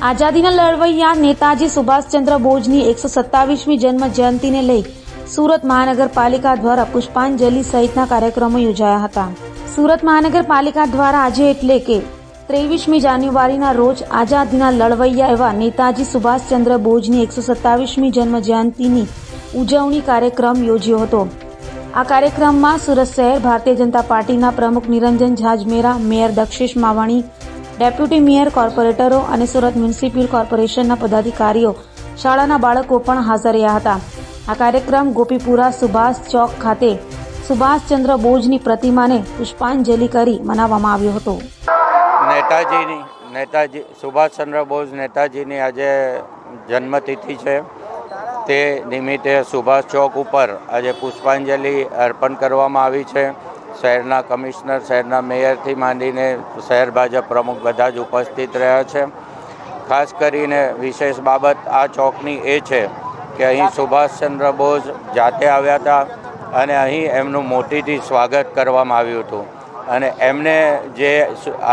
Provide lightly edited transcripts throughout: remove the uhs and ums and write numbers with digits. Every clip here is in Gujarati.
આઝાદીના લડવૈયા નેતાજી સુભાષચંદ્ર બોઝની 127મી જન્મ જયંતિને લઈ સુરત મહાનગરપાલિકા દ્વારા પુષ્પાંજલિ સહિતના કાર્યક્રમો યોજાયા હતા। સુરત મહાનગરપાલિકા દ્વારા આજે એટલે કે 23મી જાન્યુઆરીના રોજ આઝાદીના લડવૈયા એવા નેતાજી સુભાષચંદ્ર બોઝની 127મી જન્મ જયંતિની ઉજવણી કાર્યક્રમ યોજ્યો હતો। આ કાર્યક્રમમાં સુરત શહેર ભારતીય જનતા પાર્ટીના પ્રમુખ Niranjan Zanzmera, mayor Dakshesh Mavani, deputy mayor, કોર્પોરેટરો અને સુરત મ્યુનિસિપલ કોર્પોરેશનના પદાધિકારીઓ, શાળાના બાળકો પણ હાજર રહ્યા હતા। આ કાર્યક્રમ ગોપીપુરા સુભાષ ચોક ખાતે સુભાષચંદ્ર બોઝની પ્રતિમાને પુષ્પાંજલિ કરી મનાવવામાં આવ્યો હતો। નેતાજી સુભાષચંદ્ર બોઝ નેતાજીની આજે જન્મતિથિ છે, તે નિમિત્તે સુભાષ ચોક ઉપર આજે પુષ્પાંજલિ અર્પણ કરવામાં આવી છે। શહેરના કમિશનર, શહેરના મેયરથી માંડીને શહેર ભાજપ પ્રમુખ બધા જ ઉપસ્થિત રહ્યા છે। ખાસ કરીને વિશેષ બાબત આ ચોકની એ છે કે અહીં સુભાષચંદ્ર બોઝ જાતે આવ્યા હતા અને અહીં એમનું મોટીથી સ્વાગત કરવામાં આવ્યું હતું અને એમને જે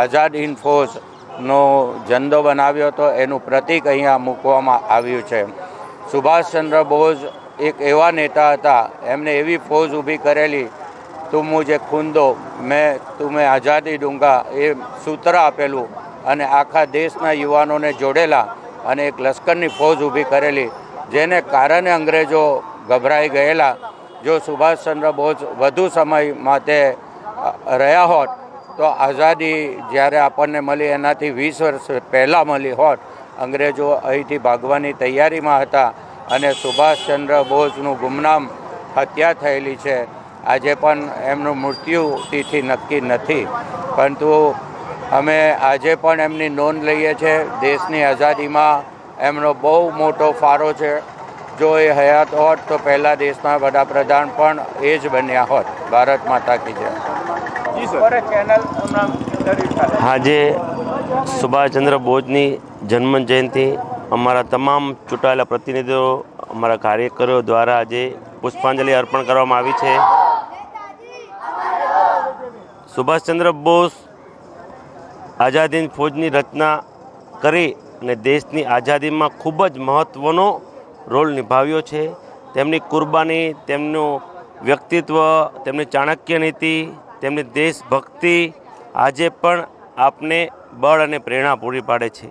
આઝાદ હિન્દ ફૌજનો ઝંડો બનાવ્યો હતો એનું પ્રતીક અહીંયા મૂકવામાં આવ્યું છે। સુભાષચંદ્ર બોઝ એક એવા નેતા હતા, એમને એવી ફૌજ ઊભી કરેલી, તું મુझे ખૂન દો મેં તુમ્हें આઝાદી દૂંગા, એ સૂત્ર આપેલું અને આખા દેશના યુવાનોને જોડેલા અને એક લશ્કરની ફૌજ ઊભી કરેલી, જેને કારણે અંગ્રેજો ગભરાઈ ગયેલા। જો સુભાષચંદ્ર બોઝ વધુ સમય માટે રહ્યા હોત તો આઝાદી જ્યારે આપણને મળી એનાથી 20 વર્ષ પહેલાં મળી હોત। અંગ્રેજો અહીંથી ભાગવાની તૈયારીમાં હતા અને સુભાષચંદ્ર બોઝનું ગુમનામ હત્યા થયેલી છે। આજે પણ એમનું મૃત્યુ તિથિ નક્કી નથી, પરંતુ અમે આજે પણ એમની નોંધ લઈએ છીએ। દેશની આઝાદીમાં એમનો બહુ મોટો ફાળો છે। જો એ હયાત હોત તો પહેલાં દેશના વડાપ્રધાન પણ એ જ બન્યા હોત। ભારત માતા કી જય। આજે સુભાષચંદ્ર બોઝની જન્મ જયંતિ અમારા તમામ ચૂંટાયેલા પ્રતિનિધિઓ, અમારા કાર્યકરો દ્વારા આજે પુષ્પાંજલિ અર્પણ કરવામાં આવી છે। સુભાષચંદ્ર બોઝ આઝાદ હિન્દ ફૌજની રચના કરી અને દેશની આઝાદીમાં ખૂબ જ મહત્ત્વનો રોલ નિભાવ્યો છે। તેમની કુરબાની, તેમનું વ્યક્તિત્વ, તેમની ચાણક્ય નીતિ, તેમની દેશભક્તિ આજે પણ આપને બળ અને પ્રેરણા પૂરી પાડે છે।